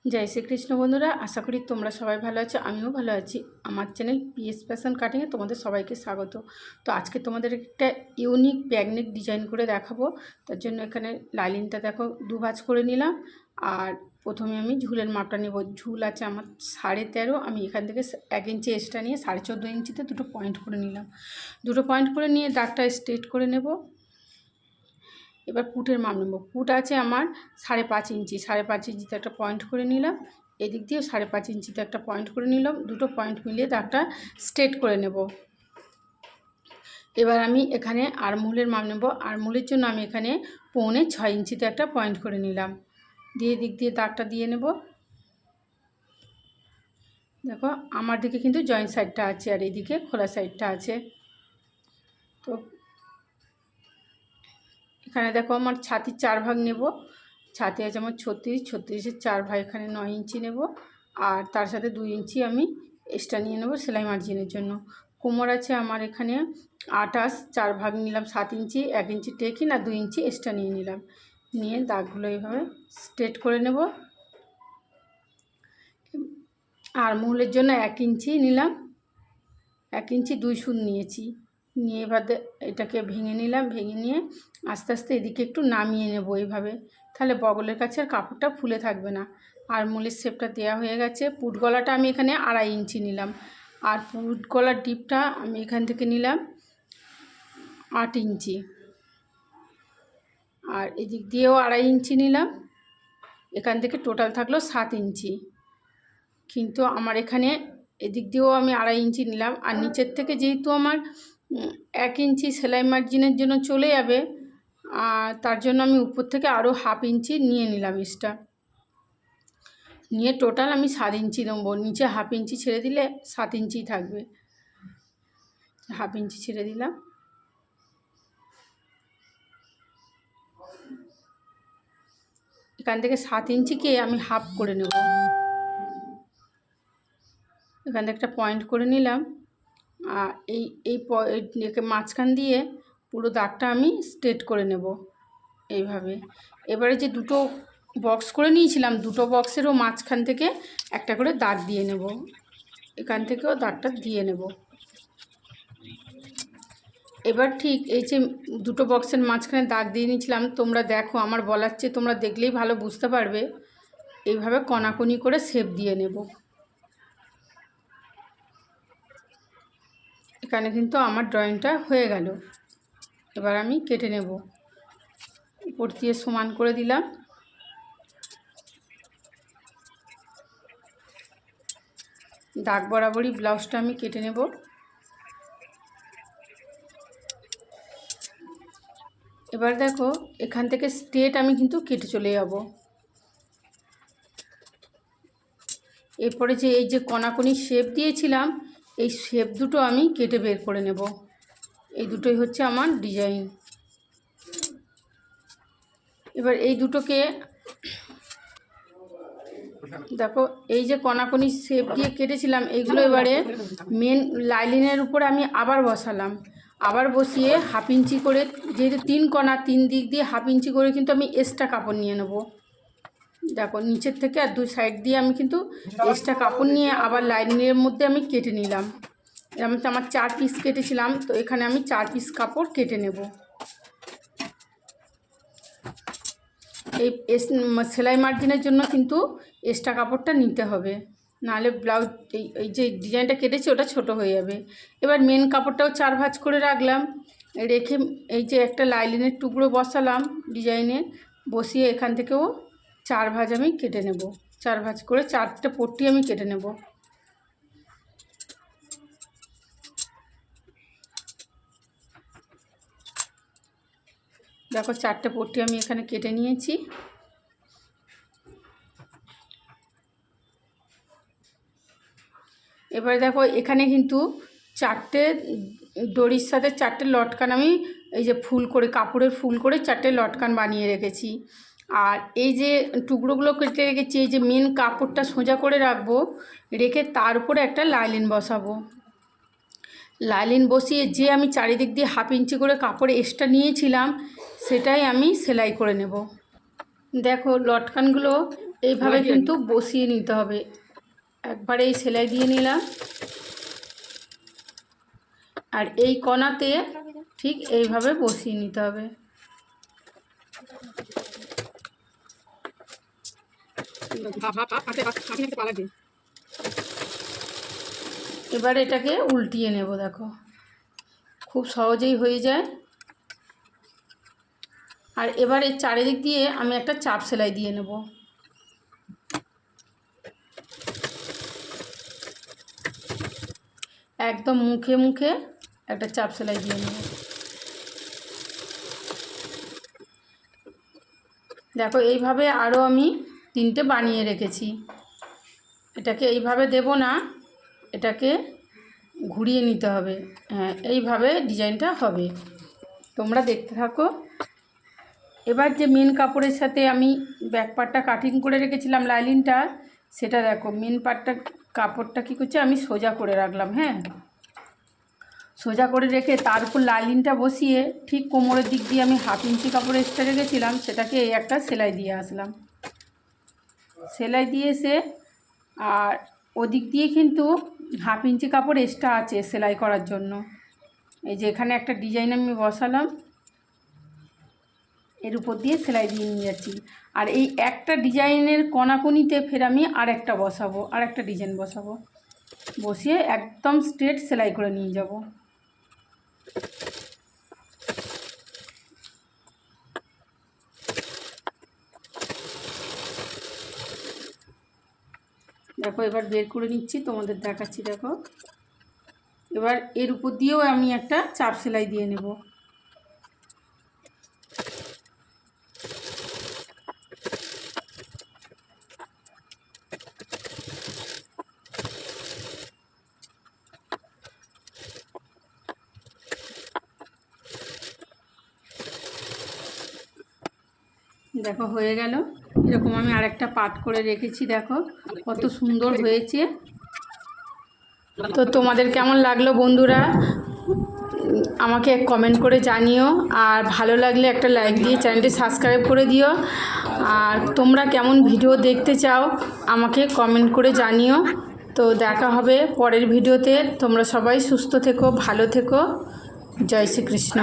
জয় শ্রীকৃষ্ণ বন্ধুরা, আশা করি তোমরা সবাই ভালো আছো। আমিও ভালো আছি। আমার চ্যানেল পিএস ফ্যাশন কাটিংয়ে তোমাদের সবাইকে স্বাগত। তো আজকে তোমাদের একটা ইউনিক ব্যাগনেক ডিজাইন করে দেখাবো। তার জন্য এখানে লাইলিনটা দেখো 2 ভাঁজ করে নিলাম। আর প্রথমে আমি ঝুলের মাপটা নেব। ঝুল আছে আমার 13.5। আমি এখান থেকে 1 ইঞ্চি এক্সট্রা নিয়ে 14.5 ইঞ্চিতে দুটো পয়েন্ট করে নিলাম। দুটো পয়েন্ট করে নিয়ে দাগটা স্ট্রেট করে নেব। এবার পুটের মাপ নেব। পুট আছে আমার 5.5 ইঞ্চি। 5.5 ইঞ্চিতে একটা পয়েন্ট করে নিলাম। এদিক দিয়েও 5.5 ইঞ্চিতে একটা পয়েন্ট করে নিলাম। দুটো পয়েন্ট মিলিয়ে দাগটা স্ট্রেট করে নেব। এবার আমি এখানে আরমোলের মাপ নেব। আরমোলের জন্য আমি এখানে 5.25 ইঞ্চিতে একটা পয়েন্ট করে নিলাম। দিয়ে দিক দিয়ে দাগটা দিয়ে নেব। দেখো আমার দিকে কিন্তু জয়েন্ট সাইডটা আছে আর এদিকে খোলা সাইডটা আছে। তো এখানে দেখো আমার ছাতির 4 ভাগ নেব। ছাতি আছে আমার 36, 36-এর 4 ভাগ এখানে 9 ইঞ্চি নেব। আর তার সাথে 2 ইঞ্চি আমি এক্সট্রা নিয়ে নেব সেলাই মার্জিনের জন্য। কোমর আছে আমার এখানে 28, 4 ভাগ নিলাম 7 ইঞ্চি, 1 ইঞ্চি টেকিন আর 2 ইঞ্চি এক্সট্রা নিয়ে নিলাম। নিয়ে দাগগুলো এইভাবে স্ট্রেট করে নেব। আর মহলের জন্য 1 ইঞ্চি নিলাম, 1 ইঞ্চি 2 সুত নিয়েছি। নিয়ে এবার এটাকে ভেঙে নিলাম। ভেঙে নিয়ে আস্তে আস্তে এদিকে একটু নামিয়ে নেব এইভাবে। তাহলে বগলের কাছে আর কাপড়টা ফুলে থাকবে না। আর মূলের শেপটা দেওয়া হয়ে গেছে। পুট গলাটা আমি এখানে 2.5 ইঞ্চি নিলাম। আর পুট গলার ডিপটা আমি এখান থেকে নিলাম 8 ইঞ্চি। আর এদিক দিয়েও 2.5 ইঞ্চি নিলাম। এখান থেকে টোটাল থাকলো 7 ইঞ্চি। কিন্তু আমার এখানে এদিক দিয়েও আমি 2.5 ইঞ্চি নিলাম। আর নিচের থেকে যেহেতু আমার 1 ইঞ্চি সেলাই মার্জিনের জন্য চলে যাবে, আর তার জন্য আমি উপর থেকে আরও 1/2 ইঞ্চি নিয়ে নিলাম এক্সট্রা। নিয়ে টোটাল আমি 7 ইঞ্চি নেব। নিচে 1/2 ইঞ্চি ছেড়ে দিলে 7 ইঞ্চিই থাকবে। 1/2 ইঞ্চি ছেড়ে দিলাম। এখান থেকে 7 ইঞ্চিকে আমি হাফ করে নেব। এখান থেকে একটা পয়েন্ট করে নিলাম। আর এই মাঝখান দিয়ে পুরো দাগটা আমি স্ট্রেট করে নেব এইভাবে। এবারে যে দুটো বক্স করে নিয়েছিলাম, দুটো বক্সেরও মাঝখান থেকে একটা করে দাগ দিয়ে নেব। এখান থেকেও দাগটা দিয়ে নেব। এবার ঠিক এই যে দুটো বক্সের মাঝখানে দাগ দিয়ে নিয়েছিলাম, তোমরা দেখো আমার বলার চেয়ে তোমরা দেখলেই ভালো বুঝতে পারবে। এইভাবে কণাকণি করে শেপ দিয়ে নেব। এখানে কিন্তু আমার ড্রয়িংটা হয়ে গেল। এবার আমি কেটে নেব। উপর দিয়ে সমান করে দিলাম। দাগ বরাবরই ব্লাউজটা আমি কেটে নেব। এবার দেখো এখান থেকে স্ট্রেট আমি কিন্তু কেটে চলে যাব। এরপরে যে এই যে কণাকণি শেপ দিয়েছিলাম, এই শেপ দুটো আমি কেটে বের করে নেব। এই দুটোই হচ্ছে আমার ডিজাইন। এবার এই দুটোকে দেখো, এই যে কণাকণি শেপ দিয়ে কেটেছিলাম এইগুলো এবারে মেন লাইলিনের উপরে আমি আবার বসালাম। আবার বসিয়ে 1/2 ইঞ্চি করে, যেহেতু 3 কণা 3 দিক দিয়ে 1/2 ইঞ্চি করে কিন্তু আমি এক্সট্রা কাপড় নিয়ে নেব। দেখো নিচের থেকে আর 2 সাইড দিয়ে আমি কিন্তু এক্সট্রা কাপড় নিয়ে আবার লাইনিংয়ের মধ্যে আমি কেটে নিলাম। এরকম আমার 4 পিস কেটেছিলাম, তো এখানে আমি 4 পিস কাপড় কেটে নেব। এই সেলাই মার্জিনের জন্য কিন্তু এক্সট্রা কাপড়টা নিতে হবে, নাহলে ব্লাউজ এই যে ডিজাইনটা কেটেছি ওটা ছোট হয়ে যাবে। এবার মেন কাপড়টাও 4 ভাঁজ করে রাখলাম। রেখে এই যে একটা লাইলিনের টুকরো বসালাম ডিজাইনের, বসিয়ে এখান থেকেও 4 ভাঁজ আমি কেটে নেব। 4 ভাঁজ করে 4টে পট্টি আমি কেটে নেব। দেখো 4টে পট্টি আমি এখানে কেটে নিয়েছি। এবারে দেখো এখানে কিন্তু 4টে দড়ির সাথে 4টে লটকান আমি এই যে ফুল করে কাপড়ের ফুল করে 4টে লটকান বানিয়ে রেখেছি। আর এই যে টুকরোগুলো কেটে রেখেছি, এই যে মেন কাপড়টা সোজা করে রাখবো, রেখে তার উপরে একটা লাইলিন বসাবো। লাইলিন বসিয়ে যে আমি চারিদিক দিয়ে 1/2 ইঞ্চি করে কাপড় এক্সট্রা নিয়েছিলাম সেটাই আমি সেলাই করে নেব। দেখো লটকানগুলো এইভাবে কিন্তু বসিয়ে নিতে হবে। একবারে এই সেলাই দিয়ে নিলাম, আর এই কোণাতে ঠিক এইভাবে বসিয়ে নিতে হবে। এবার এটাকে উল্টিয়ে নেব। দেখো খুব সহজেই হয়ে যায়। আর এবার এই চারিদিক দিয়ে আমি একটা চাপ সেলাই দিয়ে নেব। একদম মুখে মুখে একটা চাপ সেলাই দিয়ে নেব। দেখো এইভাবে আরও আমি 3টে বানিয়ে রেখেছি। এটাকে এইভাবে দেব না, এটাকে ঘুরিয়ে নিতে হবে। হ্যাঁ, এইভাবে ডিজাইনটা হবে। তোমরা দেখতে থাকো। এবার যে মেন কাপড়ের সাথে আমি ব্যাক পার্টটা কাটিং করে রেখেছিলাম লাইনিংটা, সেটা দেখো মেন পার্টটা কাপড়টা কী করছে আমি সোজা করে রাখলাম। হ্যাঁ, সোজা করে রেখে তার উপর লাইনিংটা বসিয়ে ঠিক কোমরের দিক দিয়ে আমি 1/2 ইঞ্চি কাপড় এক্সট্রা রেখেছিলাম, সেটাকে এই একটা সেলাই দিয়ে আসলাম। সেলাই দিয়ে এসে আর ওদিক দিয়ে কিন্তু 1/2 ইঞ্চি কাপড় এক্সট্রা আছে সেলাই করার জন্য। এই যে এখানে একটা ডিজাইন আমি বসালাম, এর উপর দিয়ে সেলাই দিয়ে নিয়ে যাচ্ছি। আর এই একটা ডিজাইনের কোণাকুনিতে ফের আমি আরেকটা বসাবো, আরেকটা ডিজাইন বসাবো, বসিয়ে একদম স্ট্রেট সেলাই করে নিয়ে যাব। দেখো এবার বের করে নিচ্ছি, তোমাদের দেখাচ্ছি। দেখো এবার এর উপর দিয়েও আমি একটা চাপ সেলাই দিয়ে নেব। দেখো হয়ে গেল। এরকম আমি আরেকটা পাট করে রেখেছি। দেখো কত সুন্দর হয়েছে। তো তোমাদের কেমন লাগলো বন্ধুরা আমাকে কমেন্ট করে জানিও, আর ভালো লাগলে একটা লাইক দিয়ে চ্যানেলটি সাবস্ক্রাইব করে দিও। আর তোমরা কেমন ভিডিও দেখতে চাও আমাকে কমেন্ট করে জানিও। তো দেখা হবে পরের ভিডিওতে। তোমরা সবাই সুস্থ থেকো, ভালো থেকো। জয় শ্রীকৃষ্ণ।